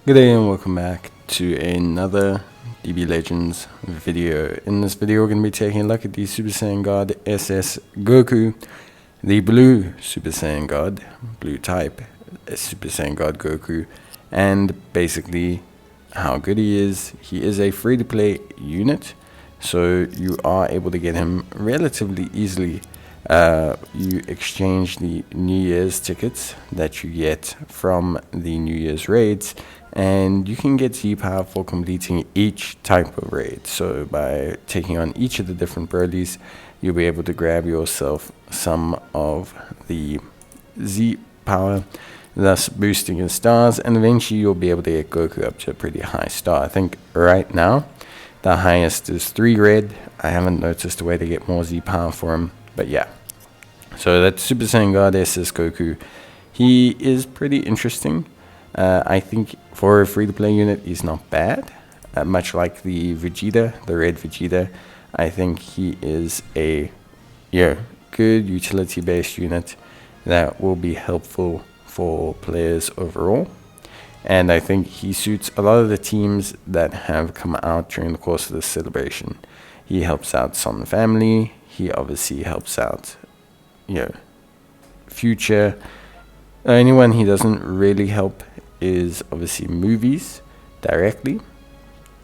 Good day and welcome back to another DB Legends video. In this video we're going to be taking a look at the Super Saiyan God SS Goku, the blue Super Saiyan God, blue type Super Saiyan God Goku, and basically how good he is. He is a free-to-play unit, so you are able to get him relatively easily. You exchange the New Year's tickets that you get from the New Year's raids, and you can get Z power for completing each type of raid. So by taking on each of the different Broly's, you'll be able to grab yourself some of the Z power, thus boosting your stars, and eventually you'll be able to get Goku up to a pretty high star. I think right now the highest is 3 red. I haven't noticed a way to get more Z power for him, but yeah. So that's Super Saiyan God SS Goku. He is pretty interesting. I think for a free-to-play unit, he's not bad. Much like the Vegeta, the red Vegeta, I think he is a good utility-based unit that will be helpful for players overall. And I think he suits a lot of the teams that have come out during the course of this celebration. He helps out Son family. He obviously helps out Future. Anyone he doesn't really help is obviously movies directly,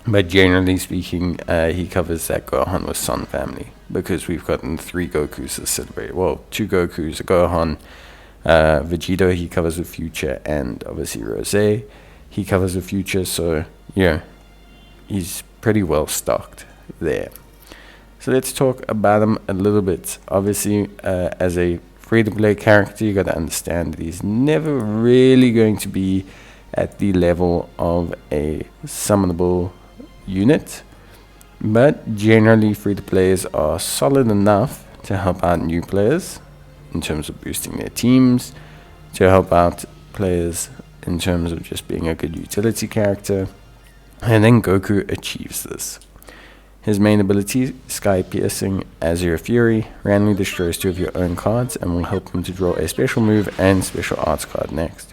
but generally speaking, he covers that Gohan with Son family, because we've gotten 3 Gokus to celebrate. Well, 2 Gokus, a Gohan, Vegeta he covers with Future, and obviously Rose he covers with Future. So yeah, he's pretty well stocked there. So let's talk about him a little bit. Obviously, as a free-to-play character, you got to understand that he's never really going to be at the level of a summonable unit. But generally, free-to-players are solid enough to help out new players in terms of boosting their teams, to help out players in terms of just being a good utility character. And then Goku achieves this. His main ability, Sky Piercing Azure Fury, randomly destroys 2 of your own cards and will help him to draw a special move and special arts card next.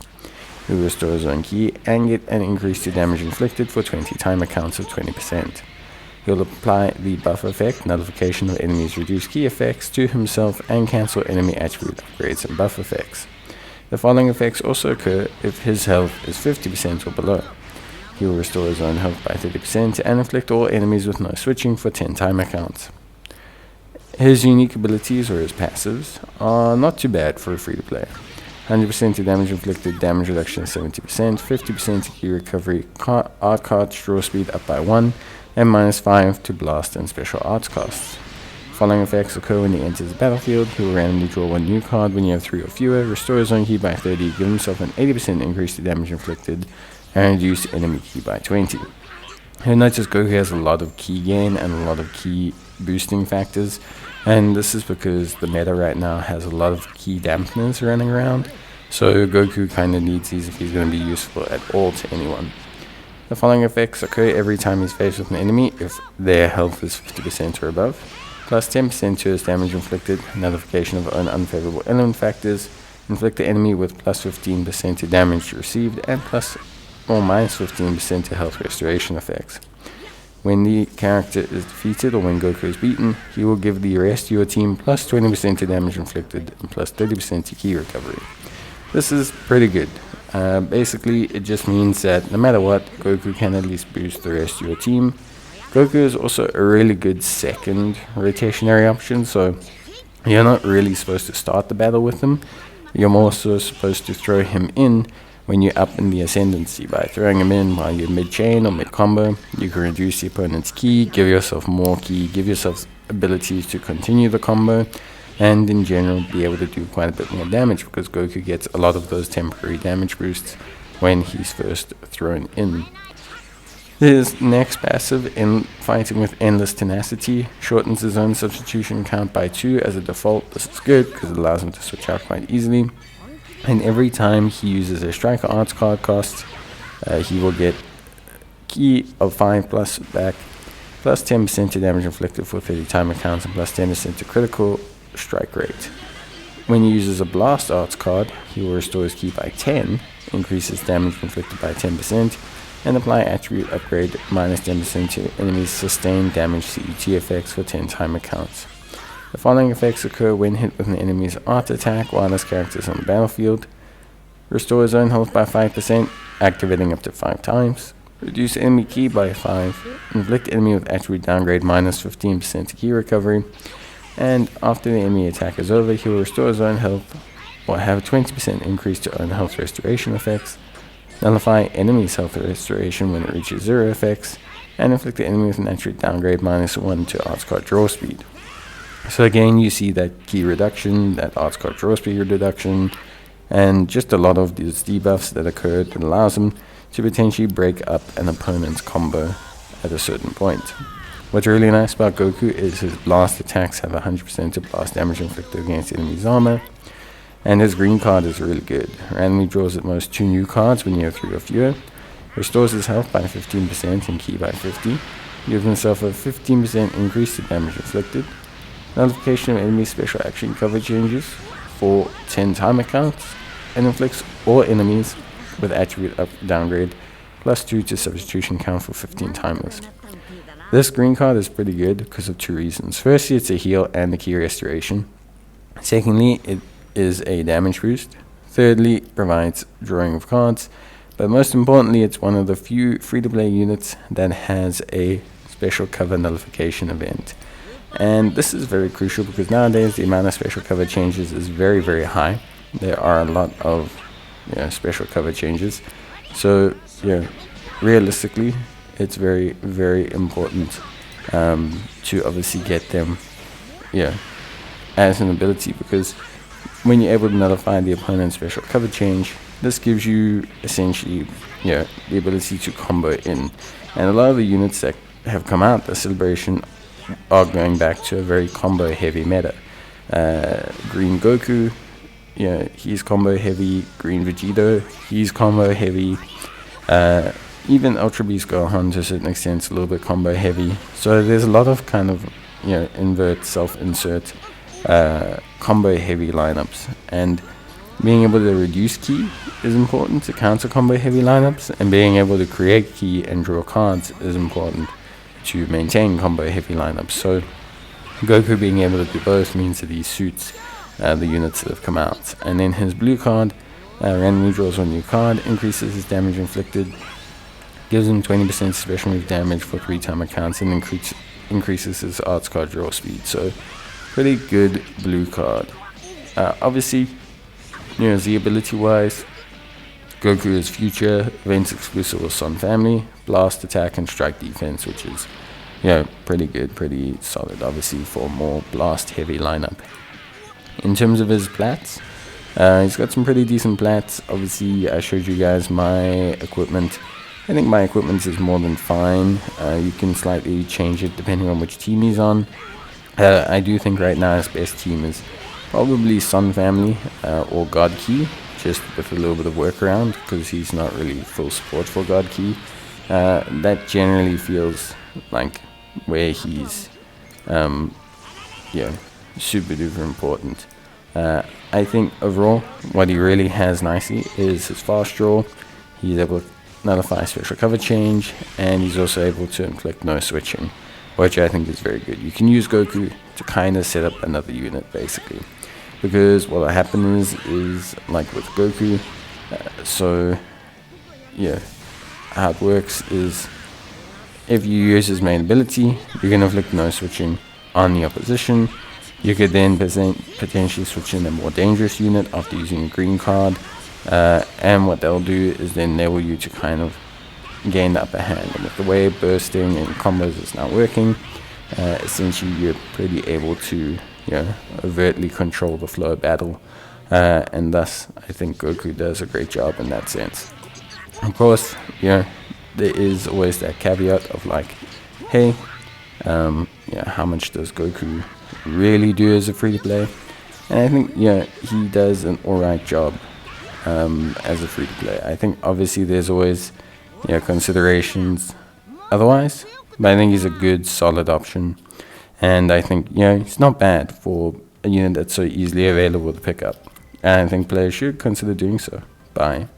He will restore his own ki and get an increase to damage inflicted for 20 timer counts of 20%. He'll apply the buff effect, nullification of enemies' reduced ki effects, to himself and cancel enemy attribute upgrades and buff effects. The following effects also occur if his health is 50% or below. He will restore his own health by 30% and inflict all enemies with no switching for 10 timer counts. His unique abilities, or his passives, are not too bad for a free-to-play. 100% to damage inflicted, damage reduction 70%, 50% to ki recovery, art cards draw speed up by 1, and -5 to blast and special arts costs. Following effects occur when he enters the battlefield. He will randomly draw 1 new card when you have 3 or fewer, restore his own ki by 30, give himself an 80% increase to damage inflicted, and reduce enemy ki by 20. You'll notice Goku has a lot of ki gain and a lot of ki boosting factors, and this is because the meta right now has a lot of ki dampeners running around, so Goku kind of needs these if he's going to be useful at all to anyone. The following effects occur every time he's faced with an enemy if their health is 50% or above, plus 10% to his damage inflicted, nullification of own unfavorable element factors, inflict the enemy with plus 15% to damage received, and plus or minus 15% to health restoration effects. When the character is defeated or when Goku is beaten, he will give the rest of your team plus 20% to damage inflicted and plus 30% to ki recovery. This is pretty good. Basically, it just means that no matter what, Goku can at least boost the rest of your team. Goku is also a really good second rotationary option, so you're not really supposed to start the battle with him. You're more so supposed to throw him in when you're up in the ascendancy. By throwing him in while you're mid-chain or mid-combo, you can reduce the opponent's ki, give yourself more ki, give yourself abilities to continue the combo, and in general be able to do quite a bit more damage, because Goku gets a lot of those temporary damage boosts when he's first thrown in. His next passive, in fighting with endless tenacity, shortens his own substitution count by 2 as a default. This is good because it allows him to switch out quite easily. And every time he uses a striker arts card cost, he will get ki of 5 plus back, plus 10% to damage inflicted for 30 timer counts, and plus 10% to critical strike rate. When he uses a blast arts card, he will restore his ki by 10, increases damage inflicted by 10%, and apply attribute upgrade minus 10% to enemies' sustained damage CET effects for 10 timer counts. The following effects occur when hit with an enemy's art attack while this character is on the battlefield. Restore his own health by 5%, activating up to 5 times. Reduce enemy ki by 5. Inflict enemy with attribute downgrade minus 15% to ki recovery. And after the enemy attack is over, he will restore his own health or have a 20% increase to own health restoration effects. Nullify enemy's health restoration when it reaches 0 effects. And inflict the enemy with an attribute downgrade minus 1 to arts card draw speed. So again, you see that key reduction, that arts card draw speed reduction, and just a lot of these debuffs that occurred that allows him to potentially break up an opponent's combo at a certain point. What's really nice about Goku is his blast attacks have 100% of blast damage inflicted against enemy's armor, and his green card is really good. Randomly draws at most 2 new cards when you have 3 or fewer, restores his health by 15% and ki by 50, gives himself a 15% increase to damage inflicted, notification of enemy special action cover changes for 10 timer counts, and inflicts all enemies with attribute up downgrade plus 2 to substitution count for 15 timers. This green card is pretty good because of 2 reasons. Firstly, it's a heal and a key restoration. Secondly, it is a damage boost. Thirdly, it provides drawing of cards. But most importantly, it's one of the few free-to-play units that has a special cover nullification event. And this is very crucial because nowadays the amount of special cover changes is very, very high. There are a lot of special cover changes. So, realistically, it's very, very important to obviously get them as an ability, because when you're able to nullify the opponent's special cover change, this gives you essentially the ability to combo in. And a lot of the units that have come out this celebration are going back to a very combo heavy meta. Green Goku, he's combo heavy. Green Vegito, he's combo heavy. Even Ultra Beast Gohan to a certain extent is a little bit combo heavy. So there's a lot of kind of invert, self-insert combo heavy lineups, and being able to reduce ki is important to counter combo heavy lineups, and being able to create ki and draw cards is important to maintain combo heavy lineups. So Goku being able to do both means that he suits the units that have come out. And then his blue card randomly draws one new card, increases his damage inflicted, gives him 20% special move damage for 3 timer counts, and increases his arts card draw speed. So pretty good blue card. Obviously, Z ability wise, Goku is future, events exclusive with Sun Family, blast attack and strike defense, which is pretty good, pretty solid, obviously for a more blast heavy lineup. In terms of his plats, he's got some pretty decent plats. Obviously, I showed you guys my equipment. I think my equipment is more than fine. You can slightly change it depending on which team he's on. I do think right now his best team is probably Sun Family or God Ki, just with a little bit of workaround because he's not really full support for God Ki. That generally feels like where he's super duper important. I think overall what he really has nicely is his fast draw. He's able to nullify special cover change, and he's also able to inflict no switching, which I think is very good. You can use Goku to kind of set up another unit basically, because what will happen is like with Goku, how it works is if you use his main ability, you can inflict no switching on the opposition. You could then potentially switch in a more dangerous unit after using a green card, and what they'll do is then enable you to kind of gain the upper hand. And with the way bursting and combos is now working, essentially you're pretty able to overtly control the flow of battle, and thus I think Goku does a great job in that sense. Of course, there is always that caveat of like, hey, how much does Goku really do as a free-to-play? And I think he does an alright job as a free-to-play. I think obviously there's always considerations otherwise, but I think he's a good solid option, and I think it's not bad for a unit that's so easily available to pick up, and I think players should consider doing so. Bye.